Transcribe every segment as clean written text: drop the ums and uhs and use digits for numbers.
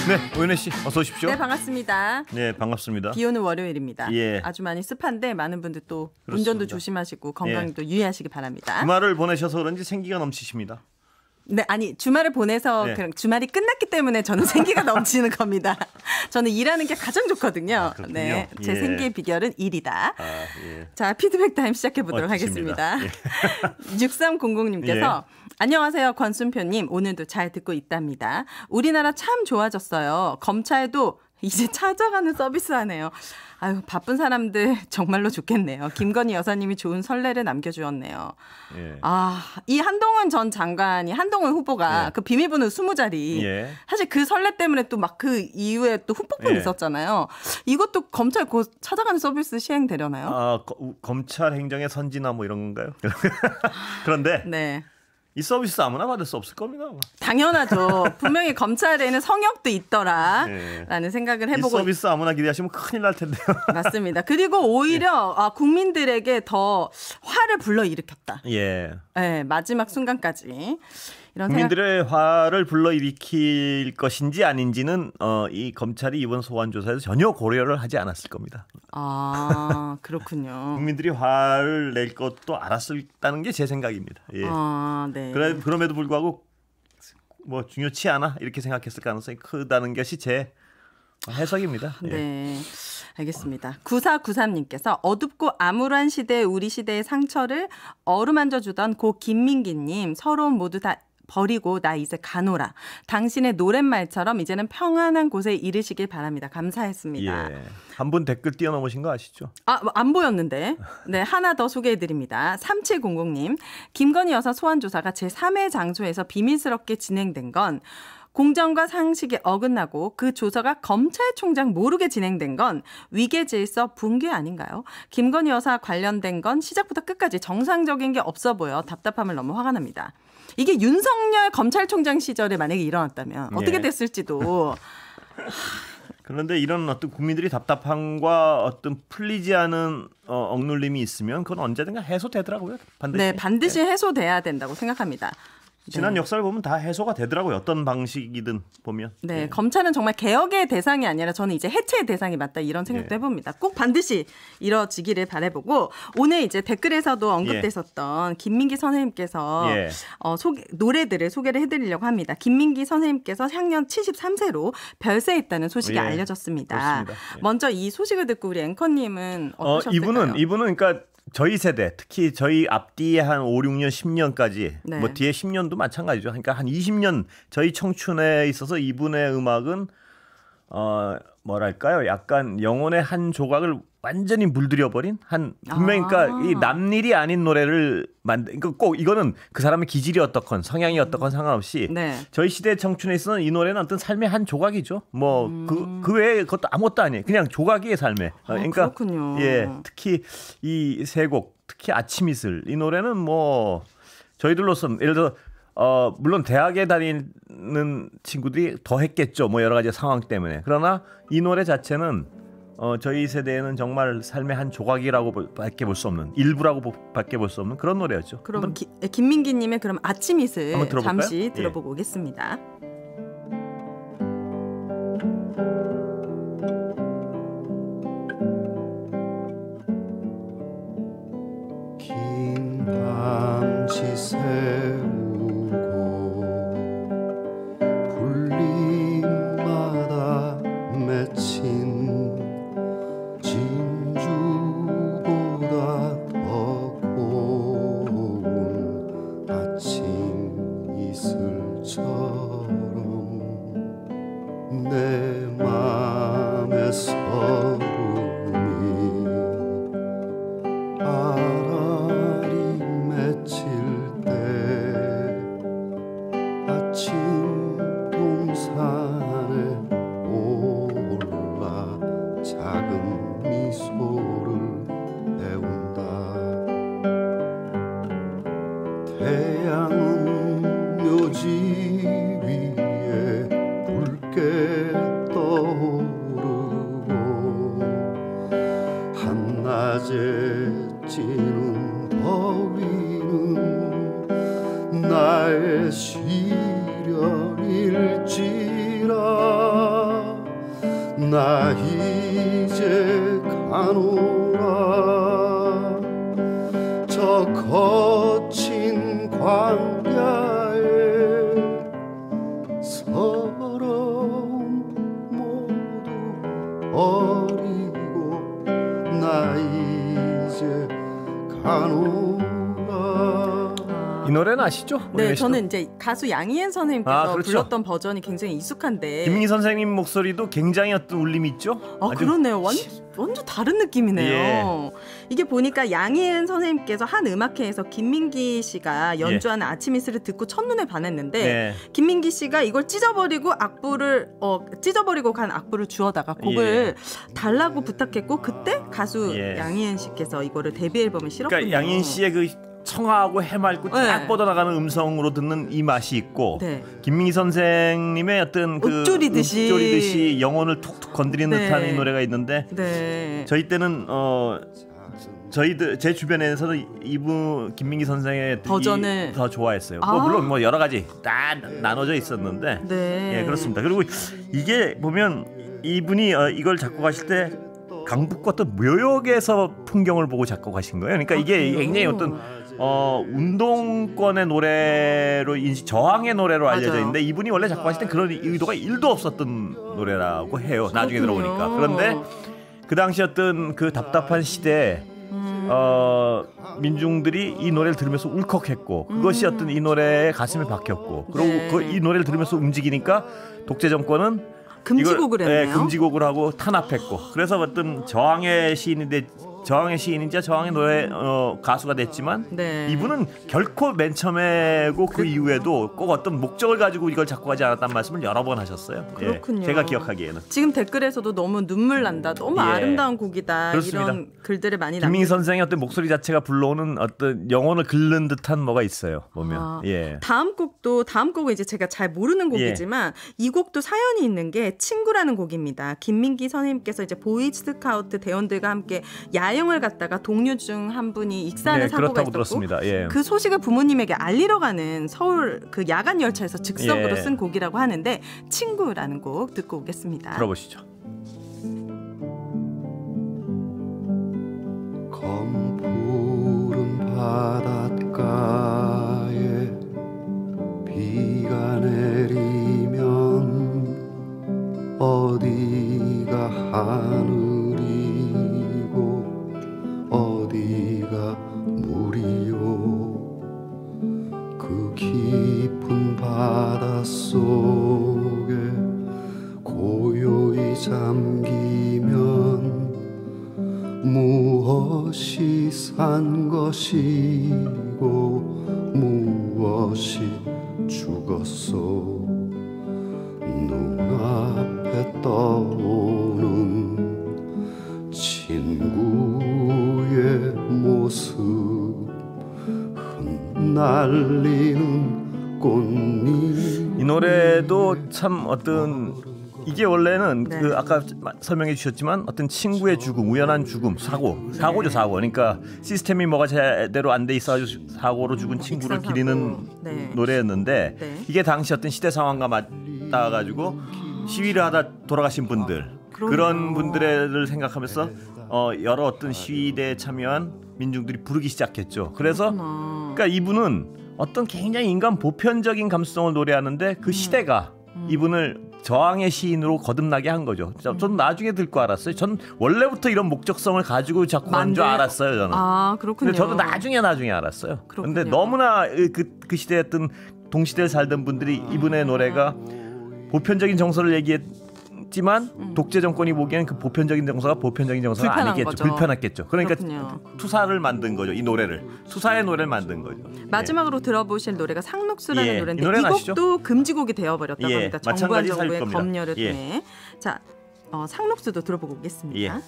네, 오윤혜 씨 어서 오십시오. 네, 반갑습니다. 네, 반갑습니다. 비 오는 월요일입니다. 예. 아주 많이 습한데 많은 분들 또 그렇습니다. 운전도 조심하시고 건강도 유의하시기 바랍니다. 주말을 보내셔서 그런지 생기가 넘치십니다. 네, 아니 주말을 보내서 네. 그냥 주말이 끝났기 때문에 저는 생기가 넘치는 겁니다. 저는 일하는 게 가장 좋거든요. 그렇군요. 네, 제 예. 생기의 비결은 일이다. 예. 자, 피드백 타임 시작해 보도록 멋지십니다. 하겠습니다. 6300님께서 안녕하세요, 권순표님. 오늘도 잘 듣고 있답니다. 우리나라 참 좋아졌어요. 검찰도 이제 찾아가는 서비스 하네요. 아유, 바쁜 사람들 정말로 좋겠네요. 김건희 여사님이 좋은 선례를 남겨주었네요. 예. 아, 이 한동훈 전 장관이, 한동훈 후보가 예. 그 비밀번호 20자리. 예. 사실 그 선례 때문에 또 막 그 이후에 또 후폭풍이 예. 있었잖아요. 이것도 검찰 곧 찾아가는 서비스 시행되려나요? 검찰 행정의 선진화 뭐 이런 건가요? 그런데 네. 이 서비스 아무나 받을 수 없을 겁니다. 당연하죠. 분명히 검찰에는 성역도 예. 있더라라는 생각을 이 해보고 서비스 아무나 기대하시면 큰일 날 텐데요. 맞습니다. 그리고 오히려 국민들에게 더 화를 불러일으켰다. 예. 네, 마지막 순간까지. 이런 국민들의 화를 불러일으킬 것인지 아닌지는 이 검찰이 이번 소환 조사에서 전혀 고려를 하지 않았을 겁니다. 아, 그렇군요. 국민들이 화를 낼 것도 알았다는 게 제 생각입니다. 예. 아, 네. 그럼에도 불구하고 뭐 중요치 않아 이렇게 생각했을 가능성이 크다는 것이 제 해석입니다. 예. 네. 알겠습니다. 9493님께서 어둡고 암울한 시대의 우리 시대의 상처를 어루만져 주던 고 김민기님 서로 모두 다 버리고 나 이제 가노라. 당신의 노랫말처럼 이제는 평안한 곳에 이르시길 바랍니다. 감사했습니다. 예. 한 분 댓글 뛰어넘으신 거 아시죠? 안 보였는데. 네, 하나 더 소개해드립니다. 3700님. 김건희 여사 소환조사가 제3회 장소에서 비밀스럽게 진행된 건 공정과 상식에 어긋나고 그 조사가 검찰총장 모르게 진행된 건 위계질서 붕괴 아닌가요? 김건희 여사 관련된 건 시작부터 끝까지 정상적인 게 없어 보여 답답함을 너무 화가 납니다. 이게 윤석열 검찰총장 시절에 만약에 일어났다면 어떻게 됐을지도. 그런데 이런 어떤 국민들이 답답함과 어떤 풀리지 않은 억눌림이 있으면 그건 언제든가 해소되더라고요. 반드시. 네, 반드시 해소돼야 된다고 생각합니다. 지난 역사를 보면 다 해소가 되더라고요. 어떤 방식이든 보면. 네, 예. 검찰은 정말 개혁의 대상이 아니라 저는 이제 해체의 대상이 맞다 이런 생각도 해봅니다. 꼭 반드시 이뤄지기를 바라보고 오늘 이제 댓글에서도 언급됐었던 김민기 선생님께서 노래들을 소개를 해드리려고 합니다. 김민기 선생님께서 향년 73세로 별세했다는 소식이 알려졌습니다. 그렇습니다. 먼저 이 소식을 듣고 우리 앵커님은 어떠셨을까요? 이분은 그러니까 저희 세대, 특히 저희 앞뒤에 한 5, 6년, 10년까지 네. 뭐 뒤에 10년도 마찬가지죠. 그러니까 한 20년 저희 청춘에 있어서 이분의 음악은 뭐랄까요? 약간 영혼의 한 조각을 완전히 물들여버린 분명히 그러니까 이 남일이 아닌 노래를 그러니까 꼭 이거는 그 사람의 기질이 어떻건 성향이 어떻건 상관없이 저희 시대 청춘에 있어서는 이 노래는 어떤 삶의 한 조각이죠. 뭐 그 외에 그것도 아무것도 아니에요. 그냥 조각이에요, 삶에. 그러니까 그렇군요. 예, 특히 이 세 곡, 특히 아침 이슬 이 노래는 뭐 저희들로서는 예를 들어 물론 대학에 다니는 친구들이 더 했겠죠. 뭐 여러 가지 상황 때문에. 그러나 이 노래 자체는 저희 세대에는 정말 삶의 한 조각이라고밖에 볼 수 없는 일부라고밖에 볼 수 없는 그런 노래였죠. 그럼 김민기님의 그럼 아침 이슬 잠시 예. 들어보고 오겠습니다. 긴 밤시 새우고 불림마다 맺힌 진주보다 더 고운 아침 이슬처럼 내 맘에 서름이 알알이 맺힐 때 아침 동산에 올라 작은 미소를 배운다. 태양은 묘지 위에 붉게 떠오르고 한낮에 찌는 더위는 나의 시련일지라 나 이제 가노라 저 거친 광야에 서러움 모두 버리고 나 이제 가노라. 이 노래는 아시죠? 네, 저는 이제 가수 양희은 선생님께서 그렇죠. 불렀던 버전이 굉장히 익숙한데. 김민기 선생님 목소리도 굉장히 어떤 울림이 있죠? 그러네요. 완전 다른 느낌이네요. 예. 이게 보니까 양희은 선생님께서 한 음악회에서 김민기 씨가 연주하는 아침 이슬을 듣고 첫눈에 반했는데 예. 김민기 씨가 이걸 찢어버리고 간 악보를 주워다가 곡을 달라고 부탁했고 그때 가수 양희은 씨께서 이거를 데뷔 앨범에 실었군요. 그러니까 양희은 씨의 그 청아하고 해맑고 쫙 뻗어나가는 음성으로 듣는 이 맛이 있고 김민기 선생님의 어떤 그 읊조리듯이 영혼을 툭툭 건드리는 듯한 이 노래가 있는데 저희 때는 제 주변에서는 이분 김민기 선생의 버전을 더 좋아했어요. 물론 뭐 여러 가지 다 나눠져 있었는데 예, 그렇습니다. 그리고 이게 보면 이분이 이걸 작곡하실 때 강북과 어떤 묘역에서 풍경을 보고 작곡하신 거예요. 그러니까 이게 굉장히 어떤 운동권의 노래로 저항의 노래로 알려져 있는데 이분이 원래 작곡하실 때 그런 의도가 1도 없었던 노래라고 해요. 나중에 들어보니까. 그런데 그 당시 어떤 그 답답한 시대에 민중들이 이 노래를 들으면서 울컥했고 그것이 어떤 이 노래의 가슴에 박혔고 그리고 이 노래를 들으면서 움직이니까 독재 정권은 금지곡을 했네요. 금지곡을 하고 탄압했고 그래서 어떤 저항의 시인인지 저항의 노래 가수가 됐지만 이분은 결코 맨 처음에고 그 이후에도 꼭 어떤 목적을 가지고 이걸 작곡하지 않았다는 말씀을 여러 번 하셨어요. 그렇군요. 제가 기억하기에는 지금 댓글에서도 너무 눈물 난다, 너무 아름다운 곡이다 그렇습니다. 이런 글들을 많이 김민기 선생의 어떤 목소리 자체가 불러오는 어떤 영혼을 긁는 듯한 뭐가 있어요. 보면 다음 곡은 이제 제가 잘 모르는 곡이지만 이 곡도 사연이 있는 게 친구라는 곡입니다. 김민기 선생님께서 이제 보이스카우트 대원들과 함께 야영을 갔다가 동료 중 한 분이 익사하는 사고가 있었고 들었습니다. 그 소식을 부모님에게 알리러 가는 서울 그 야간 열차에서 즉석으로 쓴 곡이라고 하는데 친구라는 곡 듣고 오겠습니다. 들어보시죠. 검푸른 바닷가에 비가 내리면 어디가 하늘이고 어디가 물이요 그 깊은 바닷속에 고요히 잠기면 무엇이 산 것이고 무엇이 죽었소 눈앞에 떠오는 친구의 모습 흩날리는 꽃잎 이 노래도 참 어떤 이게 원래는 그 아까 설명해 주셨지만 어떤 친구의 죽음, 우연한 죽음, 사고죠. 그러니까 시스템이 뭐가 제대로 안 돼 있어 사고로 죽은 친구를 기리는 노래였는데 이게 당시 어떤 시대 상황과 맞닿아 가지고 시위를 하다 돌아가신 분들 그런 분들을 생각하면서 여러 어떤 시위대에 참여한 민중들이 부르기 시작했죠. 그래서 그러니까 이분은 어떤 굉장히 인간 보편적인 감수성을 노래하는데 그 시대가 이분을 저항의 시인으로 거듭나게 한 거죠. 저는 나중에 듣고 알았어요. 전 원래부터 이런 목적성을 가지고 작곡한 줄 알았어요. 저는. 그렇군요. 근데 저도 나중에 알았어요. 그런데 너무나 그 시대에 어떤 동시대를 살던 분들이 이분의 노래가 보편적인 정서를 얘기했지만 독재 정권이 보기엔 그 보편적인 정서가 보편적인 정서가 아니겠죠. 거죠. 불편했겠죠. 그러니까 그렇군요. 투사를 만든 거죠. 이 노래를. 투사의 노래를 만든 거죠. 마지막으로 들어보실 노래가 상록수라는 노래인데 이 아시죠? 곡도 금지곡이 되어버렸다고 합니다. 정부와 정부의 겁니다. 검열을 통해. 자, 상록수도 들어보고 오겠습니다.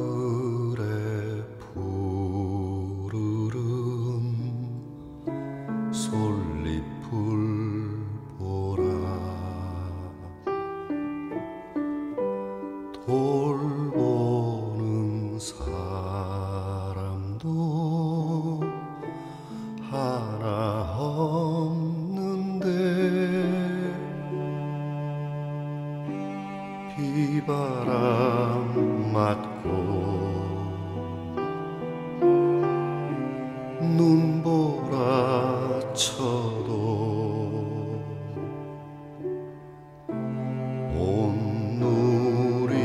저들의 푸르른 솔잎을 보라 돌보는 사람 맞고 눈보라 쳐도 온누리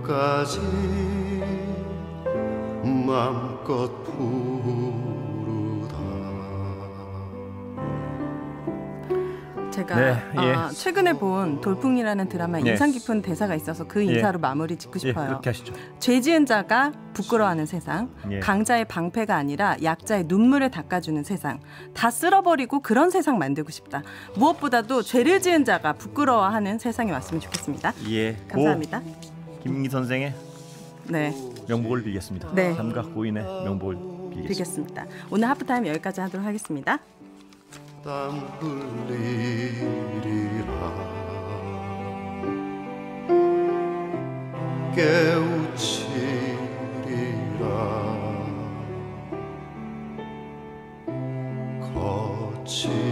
끝까지 맘껏 부르다. 제가 네, 예. 최근에 본 돌풍이라는 드라마에 예. 인상 깊은 대사가 있어서 그 예. 인사로 마무리 짓고 예, 싶어요. 그렇게 하시죠. 죄 지은 자가 부끄러워하는 세상, 예. 강자의 방패가 아니라 약자의 눈물을 닦아주는 세상, 다 쓸어버리고 그런 세상 만들고 싶다. 무엇보다도 죄를 지은 자가 부끄러워하는 세상이 왔으면 좋겠습니다. 예. 감사합니다. 김기 선생의 네, 명복을 빌겠습니다. 네. 삼각 고인의 명복을 빌겠습니다. 빌겠습니다. 오늘 하프타임 여기까지 하도록 하겠습니다. 땀 흘리리라 깨우치리라 거친